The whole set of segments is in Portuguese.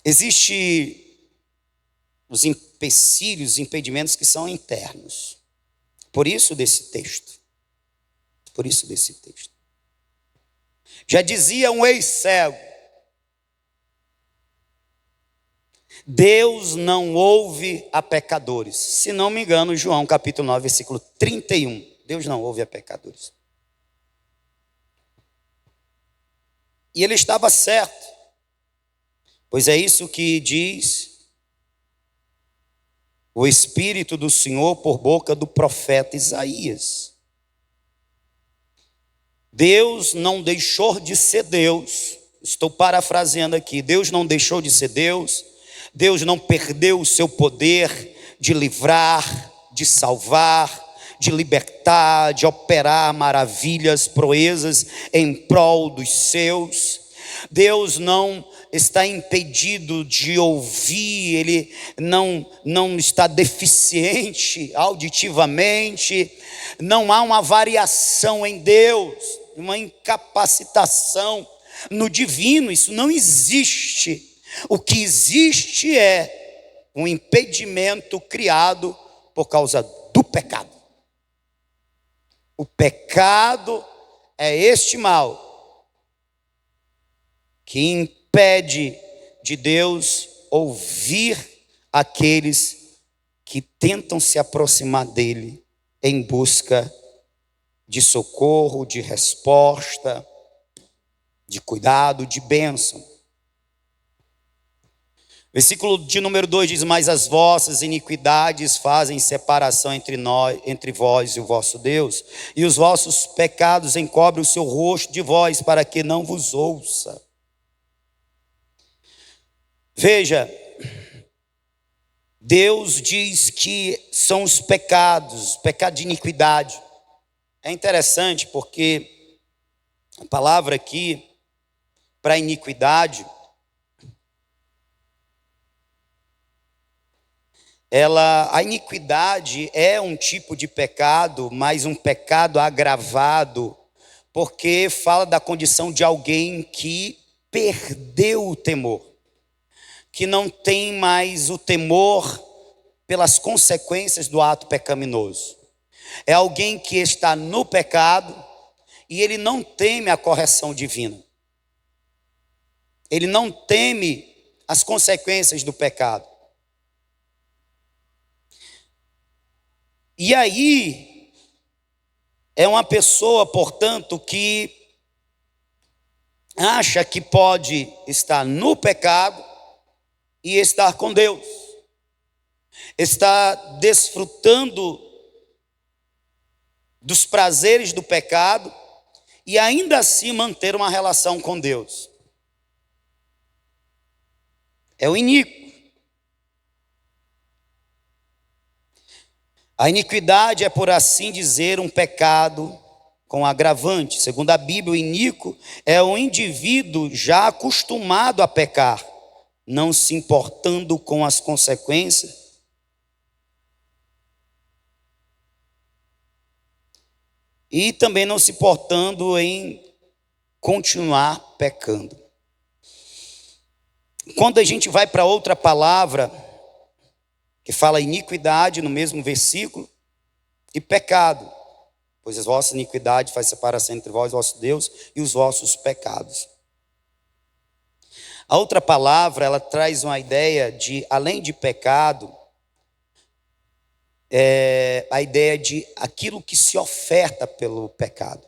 Existem os empecilhos, os impedimentos que são internos. Por isso desse texto. Por isso desse texto. Já dizia um ex-cego: Deus não ouve a pecadores. Se não me engano, João capítulo 9, versículo 31. Deus não ouve a pecadores. E ele estava certo. Pois é isso que diz o Espírito do Senhor por boca do profeta Isaías. Deus não deixou de ser Deus. Estou parafraseando aqui. Deus não deixou de ser Deus. Deus não perdeu o seu poder de livrar, de salvar, de libertar, de operar maravilhas, proezas em prol dos seus. Deus não está impedido de ouvir, Ele não está deficiente auditivamente, não há uma variação em Deus, uma incapacitação no divino, isso não existe. O que existe é um impedimento criado por causa do pecado. O pecado é este mal que impede de Deus ouvir aqueles que tentam se aproximar dele em busca de socorro, de resposta, de cuidado, de bênção. Versículo de número 2 diz: mas as vossas iniquidades fazem separação entre vós e o vosso Deus, e os vossos pecados encobrem o seu rosto de vós, para que não vos ouça. Veja, Deus diz que são os pecados, pecado de iniquidade. É interessante porque a palavra aqui para iniquidade, a iniquidade é um tipo de pecado, mas um pecado agravado, porque fala da condição de alguém que perdeu o temor, que não tem mais o temor pelas consequências do ato pecaminoso. É alguém que está no pecado e ele não teme a correção divina. Ele não teme as consequências do pecado. E aí, é uma pessoa, portanto, que acha que pode estar no pecado e estar com Deus, está desfrutando dos prazeres do pecado e ainda assim manter uma relação com Deus. É o iníquo. A iniquidade é, por assim dizer, um pecado com agravante. Segundo a Bíblia, o iníquo é um indivíduo já acostumado a pecar, não se importando com as consequências, e também não se importando em continuar pecando. Quando a gente vai para outra palavra que fala iniquidade no mesmo versículo, e pecado, pois a vossa iniquidade faz separação entre vós, vosso Deus, e os vossos pecados. A outra palavra, ela traz uma ideia de, além de pecado, a ideia de aquilo que se oferta pelo pecado.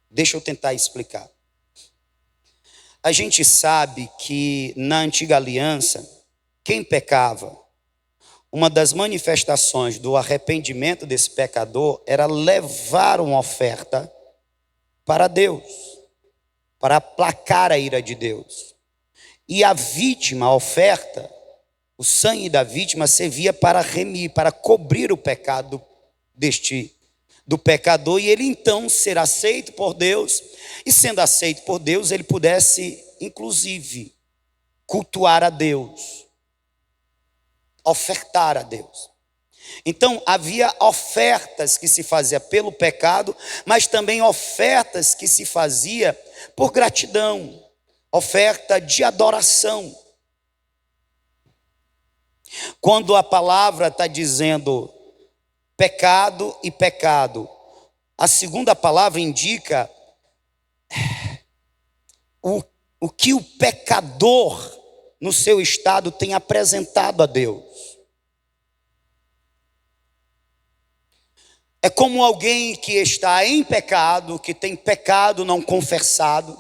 Deixa eu tentar explicar. A gente sabe que na antiga aliança, quem pecava, uma das manifestações do arrependimento desse pecador era levar uma oferta para Deus, para aplacar a ira de Deus. E a vítima, a oferta, o sangue da vítima servia para remir, para cobrir o pecado do pecador, e ele então ser aceito por Deus, e sendo aceito por Deus, ele pudesse inclusive cultuar a Deus, ofertar a Deus. Então havia ofertas que se fazia pelo pecado, mas também ofertas que se fazia por gratidão, oferta de adoração. Quando a palavra está dizendo pecado e pecado, a segunda palavra indica o que o pecador no seu estado tem apresentado a Deus. É como alguém que está em pecado, que tem pecado não confessado,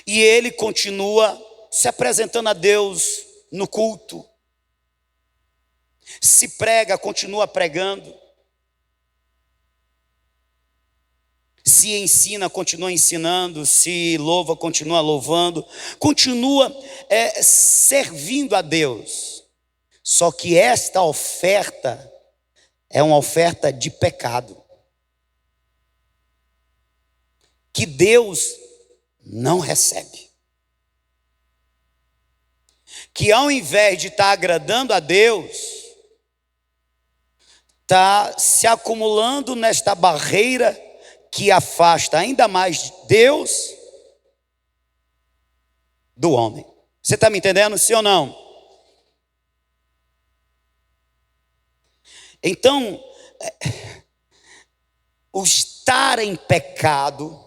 e ele continua se apresentando a Deus no culto. Se prega, continua pregando. Se ensina, continua ensinando. Se louva, continua louvando. Continua servindo a Deus. Só que esta oferta é uma oferta de pecado, que Deus não recebe. Que ao invés de estar agradando a Deus, está se acumulando nesta barreira que afasta ainda mais Deus do homem. Você está me entendendo, sim ou não? Então, o estar em pecado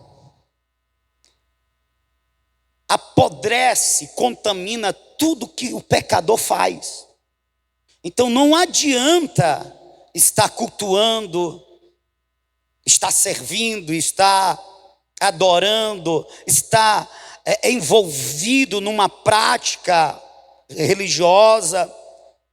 apodrece, contamina tudo que o pecador faz. Então não adianta estar cultuando, estar servindo, estar adorando, estar envolvido numa prática religiosa,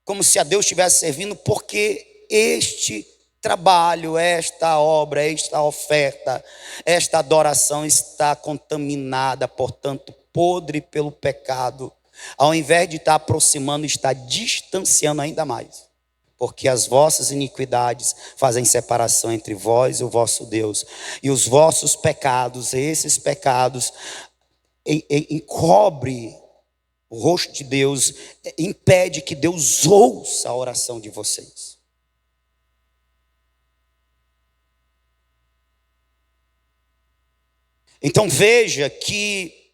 como se a Deus estivesse servindo, porque este trabalho, esta obra, esta oferta, esta adoração está contaminada, portanto, podre pelo pecado. Ao invés de estar aproximando, está distanciando ainda mais. Porque as vossas iniquidades fazem separação entre vós e o vosso Deus. E os vossos pecados, esses pecados, encobre o rosto de Deus, impede que Deus ouça a oração de vocês. Então veja que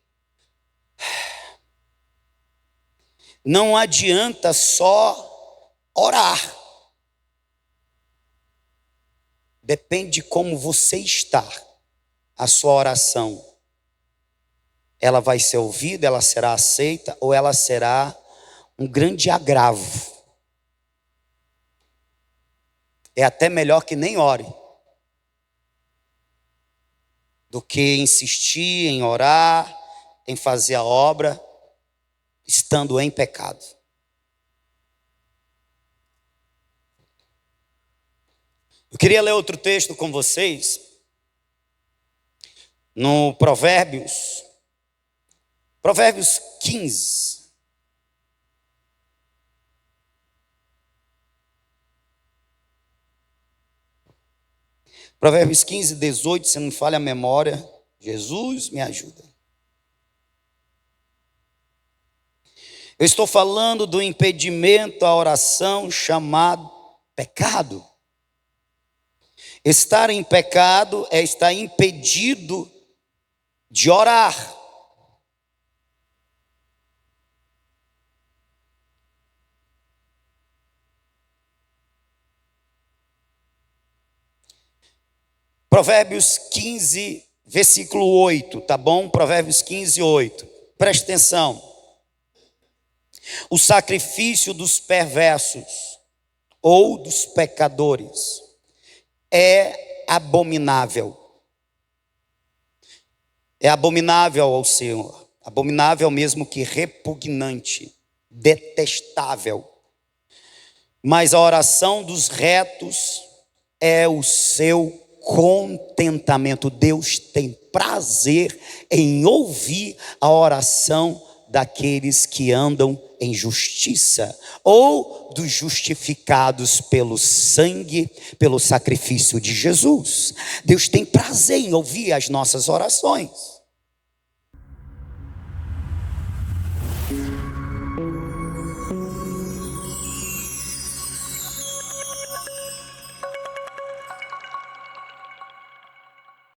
não adianta só orar. Depende de como você está. A sua oração, ela vai ser ouvida, ela será aceita, ou ela será um grande agravo. É até melhor que nem ore, do que insistir em orar, em fazer a obra, estando em pecado. Eu queria ler outro texto com vocês, no Provérbios 15. Provérbios 15, 18, se não me falha a memória, Jesus me ajuda. Eu estou falando do impedimento à oração chamado pecado. Estar em pecado é estar impedido de orar. Provérbios 15, versículo 8, tá bom? Provérbios 15, 8. Preste atenção. O sacrifício dos perversos ou dos pecadores é abominável. É abominável ao Senhor. Abominável mesmo que repugnante, detestável. Mas a oração dos retos é o seu contentamento. Deus tem prazer em ouvir a oração daqueles que andam em justiça, ou dos justificados pelo sangue, pelo sacrifício de Jesus. Deus tem prazer em ouvir as nossas orações.